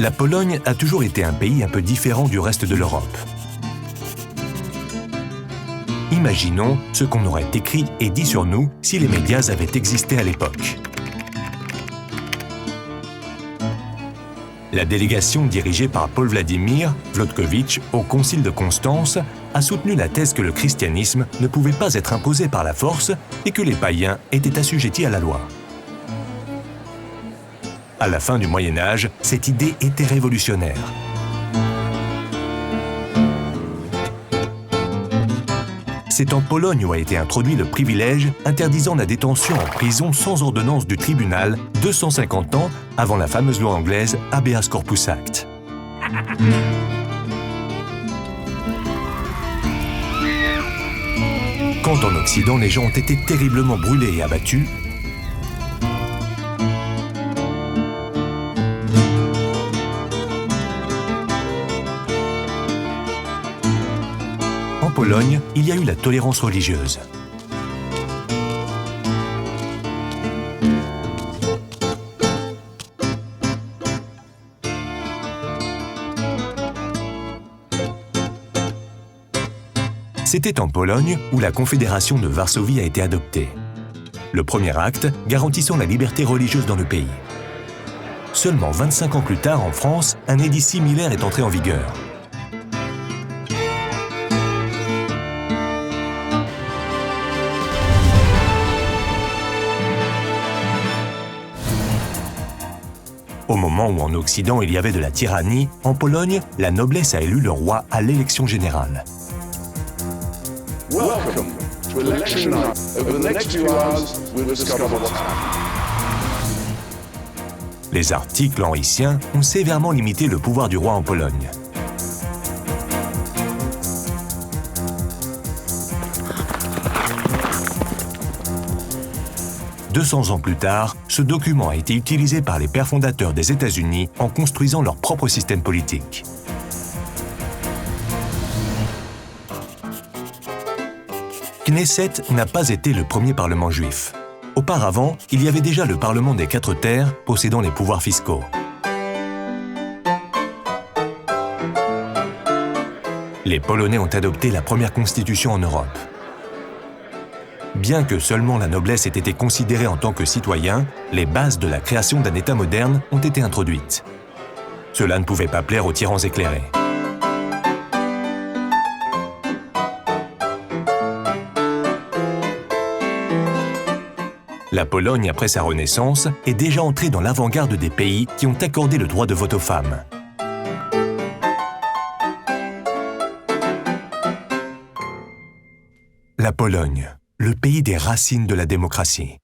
La Pologne a toujours été un pays un peu différent du reste de l'Europe. Imaginons ce qu'on aurait écrit et dit sur nous si les médias avaient existé à l'époque. La délégation dirigée par Paul Vladimir Włodkowicz au Concile de Constance a soutenu la thèse que le christianisme ne pouvait pas être imposé par la force et que les païens étaient assujettis à la loi. À la fin du Moyen Âge, cette idée était révolutionnaire. C'est en Pologne où a été introduit le privilège interdisant la détention en prison sans ordonnance du tribunal 250 ans avant la fameuse loi anglaise Habeas Corpus Act. Quand en Occident les gens ont été terriblement brûlés et abattus, en Pologne, il y a eu la tolérance religieuse. C'était en Pologne où la Confédération de Varsovie a été adoptée. Le premier acte garantissant la liberté religieuse dans le pays. Seulement 25 ans plus tard, en France, un édit similaire est entré en vigueur. Au moment où en Occident il y avait de la tyrannie, en Pologne, la noblesse a élu le roi à l'élection générale. Welcome to election night. Over the next few hours, we'll discover what's happened. Les articles henriciens ont sévèrement limité le pouvoir du roi en Pologne. « 200 ans plus tard, ce document a été utilisé par les pères fondateurs des États-Unis en construisant leur propre système politique. Knesset n'a pas été le premier parlement juif. Auparavant, il y avait déjà le Parlement des Quatre Terres possédant les pouvoirs fiscaux. Les Polonais ont adopté la première constitution en Europe. Bien que seulement la noblesse ait été considérée en tant que citoyen, les bases de la création d'un État moderne ont été introduites. Cela ne pouvait pas plaire aux tyrans éclairés. La Pologne, après sa renaissance, est déjà entrée dans l'avant-garde des pays qui ont accordé le droit de vote aux femmes. La Pologne, le pays des racines de la démocratie.